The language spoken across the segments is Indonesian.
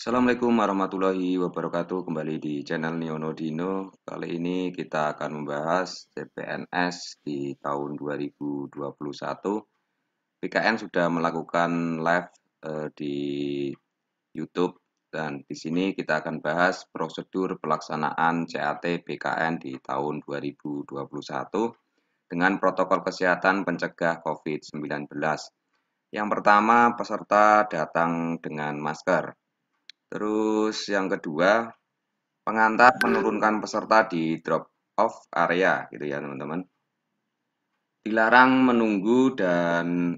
Assalamualaikum warahmatullahi wabarakatuh. Kembali di channel Niono Dino. Kali ini kita akan membahas CPNS di tahun 2021. BKN sudah melakukan live di YouTube dan di sini kita akan bahas prosedur pelaksanaan CAT BKN di tahun 2021 dengan protokol kesehatan pencegah COVID-19. Yang pertama, peserta datang dengan masker. Terus yang kedua, pengantar menurunkan peserta di drop off area gitu ya teman-teman. Dilarang menunggu dan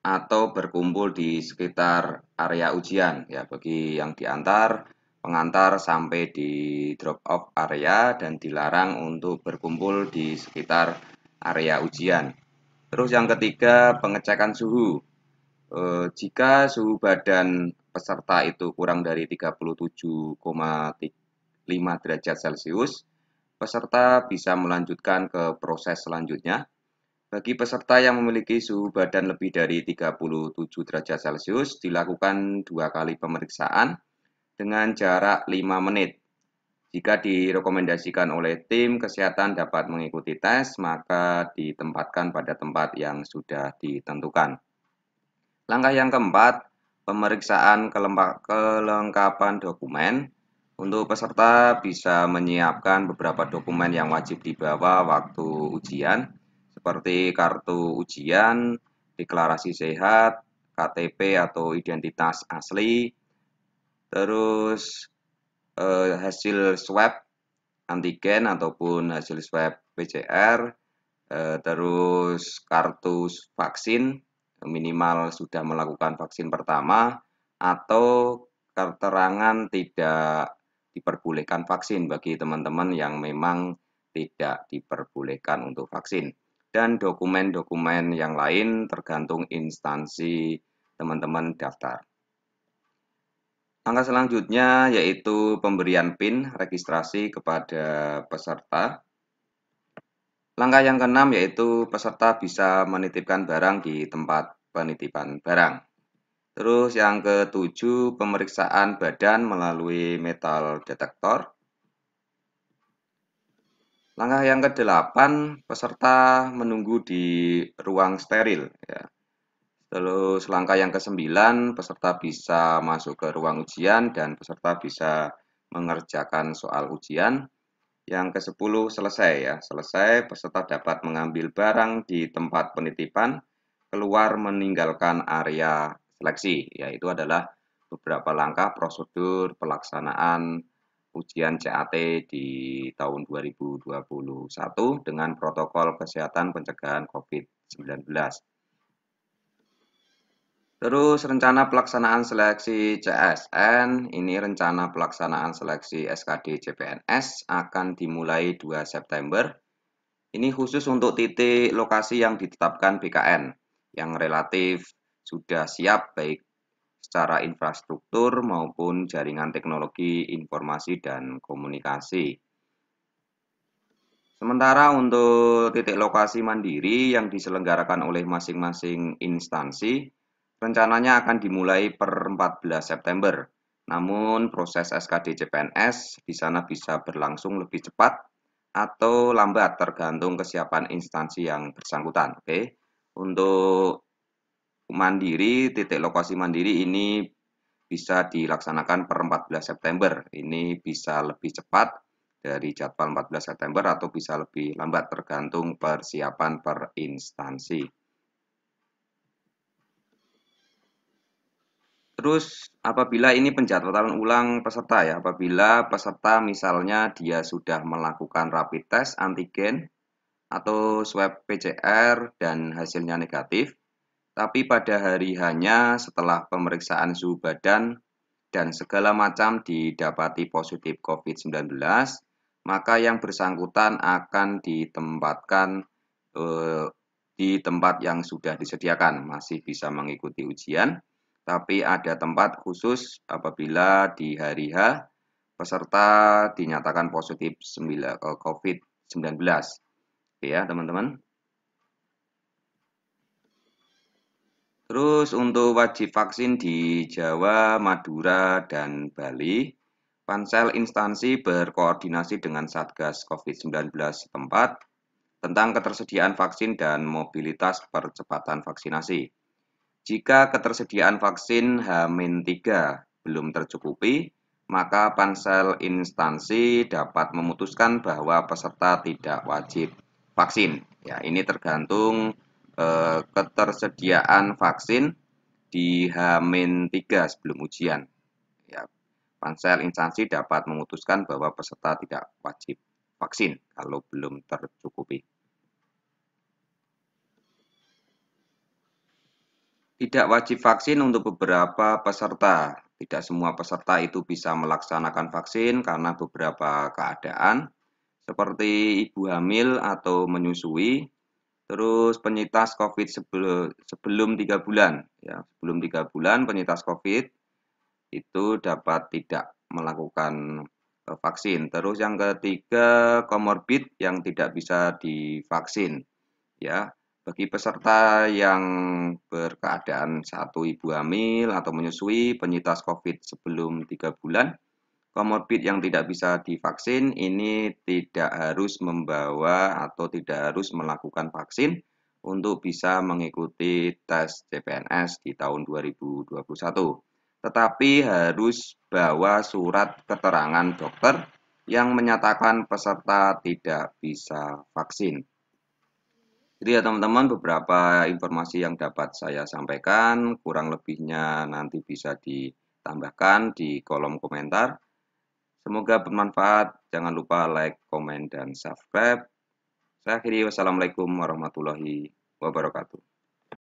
atau berkumpul di sekitar area ujian ya bagi yang diantar pengantar sampai di drop off area dan dilarang untuk berkumpul di sekitar area ujian. Terus yang ketiga, pengecekan suhu. Jika suhu badan peserta itu kurang dari 37,5 derajat Celcius, peserta bisa melanjutkan ke proses selanjutnya. Bagi peserta yang memiliki suhu badan lebih dari 37 derajat Celcius, dilakukan 2 kali pemeriksaan dengan jarak 5 menit. Jika direkomendasikan oleh tim kesehatan dapat mengikuti tes, maka ditempatkan pada tempat yang sudah ditentukan. Langkah yang keempat, pemeriksaan kelengkapan dokumen. Untuk peserta bisa menyiapkan beberapa dokumen yang wajib dibawa waktu ujian, seperti kartu ujian, deklarasi sehat, KTP atau identitas asli, terus hasil swab antigen ataupun hasil swab PCR, terus kartu vaksin minimal sudah melakukan vaksin pertama atau keterangan tidak diperbolehkan vaksin bagi teman-teman yang memang tidak diperbolehkan untuk vaksin dan dokumen-dokumen yang lain tergantung instansi teman-teman daftar. Langkah selanjutnya yaitu pemberian PIN registrasi kepada peserta. Langkah yang keenam yaitu peserta bisa menitipkan barang di tempat penitipan barang. Terus yang ketujuh, pemeriksaan badan melalui metal detektor. Langkah yang kedelapan, peserta menunggu di ruang steril. Ya. Terus langkah yang kesembilan, peserta bisa masuk ke ruang ujian dan peserta bisa mengerjakan soal ujian. Yang ke-10 selesai ya. Selesai, peserta dapat mengambil barang di tempat penitipan, keluar meninggalkan area seleksi. Yaitu adalah beberapa langkah prosedur pelaksanaan ujian CAT di tahun 2021 dengan protokol kesehatan pencegahan COVID-19. Terus rencana pelaksanaan seleksi CSN, ini rencana pelaksanaan seleksi SKD CPNS akan dimulai 2 September. Ini khusus untuk titik lokasi yang ditetapkan BKN yang relatif sudah siap baik secara infrastruktur maupun jaringan teknologi informasi dan komunikasi. Sementara untuk titik lokasi mandiri yang diselenggarakan oleh masing-masing instansi, rencananya akan dimulai per 14 September. Namun proses SKD CPNS di sana bisa berlangsung lebih cepat atau lambat tergantung kesiapan instansi yang bersangkutan. Oke. Untuk mandiri, titik lokasi mandiri ini bisa dilaksanakan per 14 September. Ini bisa lebih cepat dari jadwal 14 September atau bisa lebih lambat tergantung persiapan per instansi. Terus apabila ini penjadwalan ulang peserta ya, apabila peserta misalnya dia sudah melakukan rapid test antigen atau swab PCR dan hasilnya negatif, tapi pada hari hanya setelah pemeriksaan suhu badan dan segala macam didapati positif COVID-19, maka yang bersangkutan akan ditempatkan di tempat yang sudah disediakan, masih bisa mengikuti ujian, tapi ada tempat khusus apabila di hari H peserta dinyatakan positif COVID-19. Oke ya teman-teman. Terus untuk wajib vaksin di Jawa, Madura, dan Bali, Pansel instansi berkoordinasi dengan Satgas COVID-19 setempat tentang ketersediaan vaksin dan mobilitas percepatan vaksinasi. Jika ketersediaan vaksin H-3 belum tercukupi, maka Pansel instansi dapat memutuskan bahwa peserta tidak wajib vaksin. Ya, ini tergantung ketersediaan vaksin di H-3 sebelum ujian. Ya, Pansel instansi dapat memutuskan bahwa peserta tidak wajib vaksin kalau belum tercukupi. Tidak wajib vaksin untuk beberapa peserta. Tidak semua peserta itu bisa melaksanakan vaksin karena beberapa keadaan, seperti ibu hamil atau menyusui, terus penyintas COVID sebelum 3 bulan. Ya, sebelum 3 bulan penyintas COVID itu dapat tidak melakukan vaksin. Terus yang ketiga, komorbid yang tidak bisa divaksin. Ya, bagi peserta yang berkeadaan satu ibu hamil atau menyusui penyintas COVID sebelum 3 bulan, komorbid yang tidak bisa divaksin ini tidak harus membawa atau tidak harus melakukan vaksin untuk bisa mengikuti tes CPNS di tahun 2021. Tetapi harus bawa surat keterangan dokter yang menyatakan peserta tidak bisa vaksin. Jadi ya teman-teman, beberapa informasi yang dapat saya sampaikan, kurang lebihnya nanti bisa ditambahkan di kolom komentar. Semoga bermanfaat, jangan lupa like, komen, dan subscribe. Saya akhiri, wassalamualaikum warahmatullahi wabarakatuh.